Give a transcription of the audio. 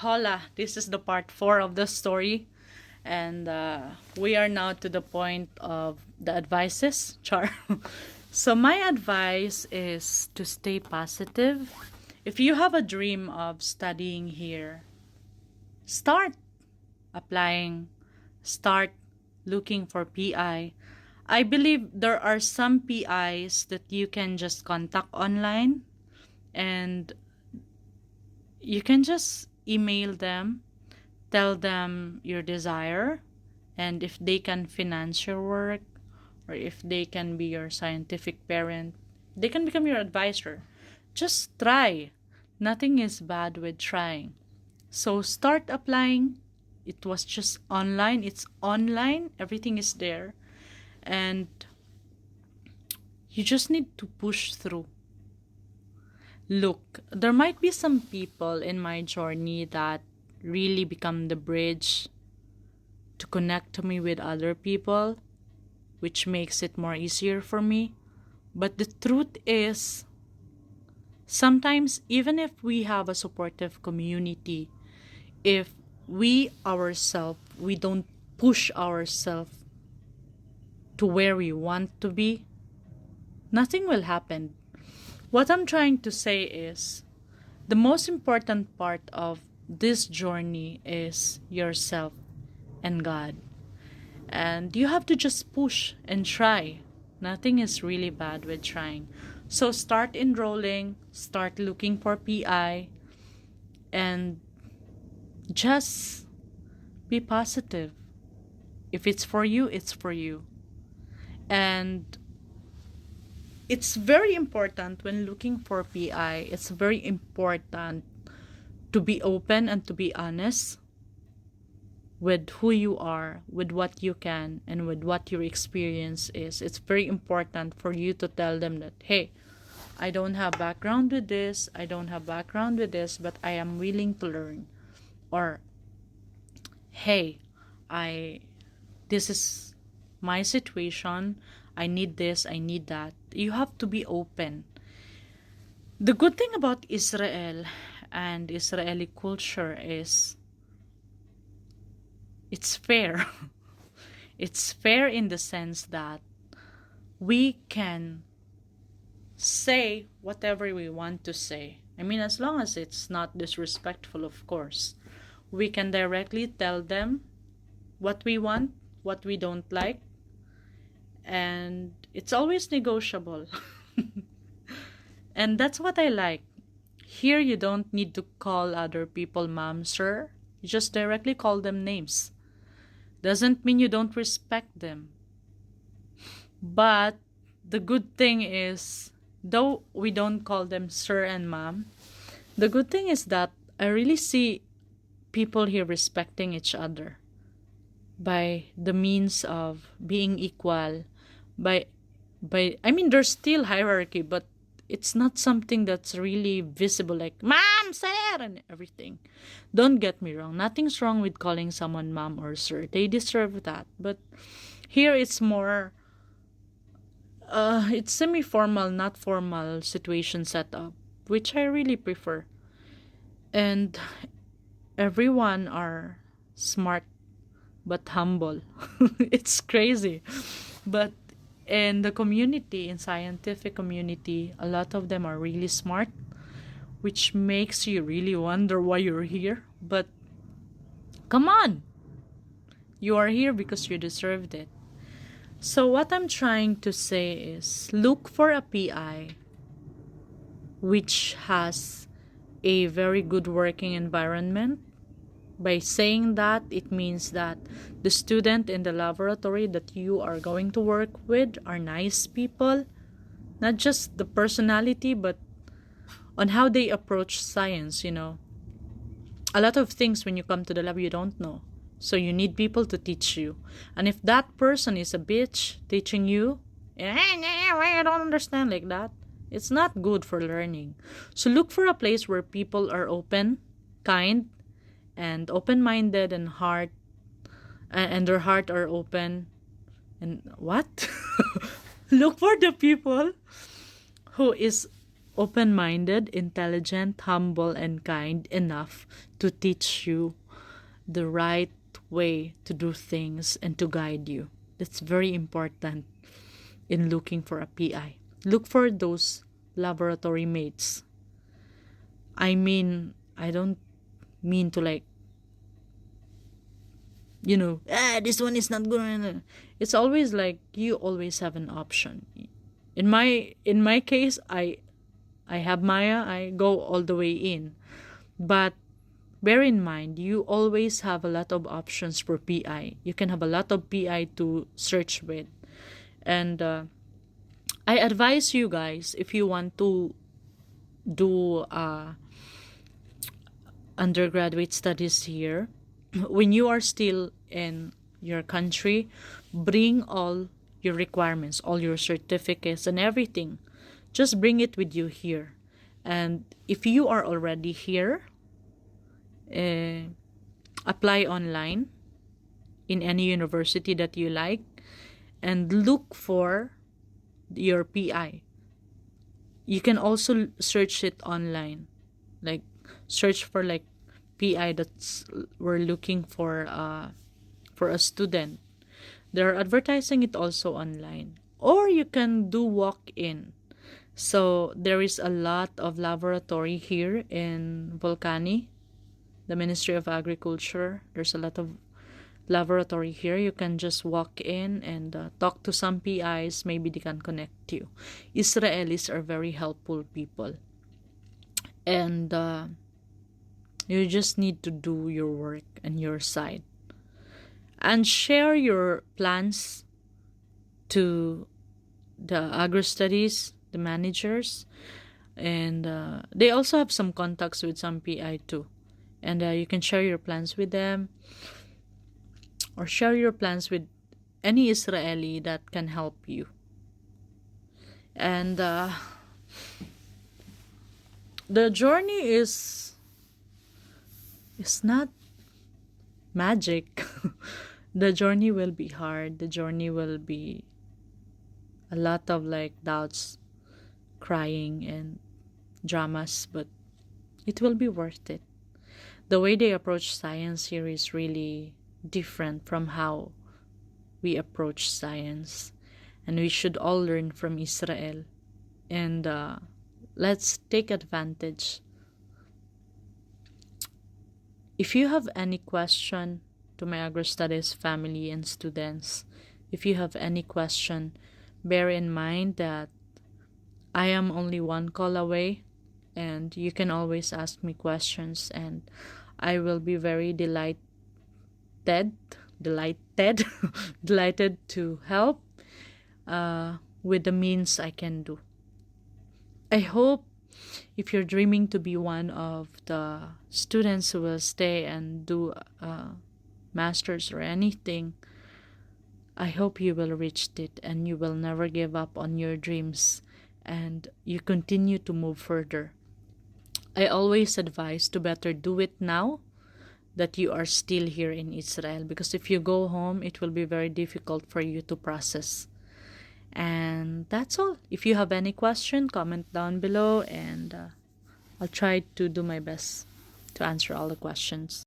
hola, this is the part 4 of the story. And we are now to the point of the advices. Char. So my advice is to stay positive. If you have a dream of studying here, start applying, start looking for PI. I believe there are some PIs that you can just contact online, and you can just email them, tell them your desire, and if they can finance your work, or if they can be your scientific parent, they can become your advisor. Just try. Nothing is bad with trying. So start applying. It was just online. It's online. Everything is there. And you just need to push through. Look, there might be some people in my journey that really become the bridge to connect me with other people, which makes it more easier for me. But the truth is, sometimes even if we have a supportive community, if we ourselves, we don't push ourselves to where we want to be, nothing will happen. What I'm trying to say is, the most important part of this journey is yourself and God. And you have to just push and try. Nothing is really bad with trying. So start enrolling, start looking for PI, and just be positive. If it's for you, it's for you. And it's very important when looking for PI, it's very important to be open and to be honest with who you are, with what you can, and with what your experience is. It's very important for you to tell them that, hey, I don't have background with this, I don't have background with this, but I am willing to learn. Or, hey, this is my situation, I need this, I need that. You have to be open. The good thing about Israel and Israeli culture is it's fair. It's fair in the sense that we can say whatever we want to say. I mean, as long as it's not disrespectful, of course. We can directly tell them what we want, what we don't like, and it's always negotiable. And that's what I like. Here, you don't need to call other people ma'am, sir. You just directly call them names. Doesn't mean you don't respect them. But the good thing is, though we don't call them sir and ma'am, the good thing is that I really see people here respecting each other by the means of being equal, by I mean, there's still hierarchy, but it's not something that's really visible, like ma'am, sir, and everything. Don't get me wrong, nothing's wrong with calling someone ma'am or sir. They deserve that. But here it's more it's semi-formal, not formal situation setup, which I really prefer. And everyone are smart but humble. It's crazy. But in the community, in scientific community, a lot of them are really smart, which makes you really wonder why you're here. But come on, you are here because you deserved it. So what I'm trying to say is, look for a PI which has a very good working environment. By saying that, it means that the student in the laboratory that you are going to work with are nice people. Not just the personality, but on how they approach science, you know. A lot of things when you come to the lab you don't know. So you need people to teach you. And if that person is a bitch teaching you, I don't understand like that, it's not good for learning. So look for a place where people are open, kind, and open-minded, and their heart are open. And what? Look for the people who is open minded, intelligent, humble, and kind enough to teach you the right way to do things and to guide you. That's very important in looking for a PI. Look for those laboratory mates. I don't mean to like, this one is not good. It's always like you always have an option. In my case, I have Maya, I go all the way in. But bear in mind, you always have a lot of options for PI. You can have a lot of PI to search with. And I advise you guys, if you want to do undergraduate studies here, when you are still in your country, bring all your requirements, all your certificates, and everything. Just bring it with you here. And if you are already here, uh, apply online in any university that you like and look for your PI. You can also search it online, like search for like PI that's we're looking for a student. They're advertising it also online, or you can do walk in. So there is a lot of laboratory here in Volcani, the Ministry of Agriculture. There's a lot of laboratory here. You can just walk in and talk to some PIs. Maybe they can connect you. Israelis are very helpful people. And you just need to do your work and your side. And share your plans to the Agrostudies, the managers. And they also have some contacts with some PI too. And you can share your plans with them, or share your plans with any Israeli that can help you. And the journey is not magic. The journey will be hard. The journey will be a lot of like doubts, crying, and dramas, but it will be worth it. The way they approach science here is really different from how we approach science, and we should all learn from Israel. And let's take advantage. If you have any question to my Agrostudies family and students, if you have any question, bear in mind that I am only one call away, and you can always ask me questions, and I will be very delighted, delighted to help with the means I can do. I hope if you're dreaming to be one of the students who will stay and do masters or anything, I hope you will reach it and you will never give up on your dreams and you continue to move further. I always advise to better do it now that you are still here in Israel, because if you go home, it will be very difficult for you to process. And that's all. If you have any question, comment down below, and I'll try to do my best to answer all the questions.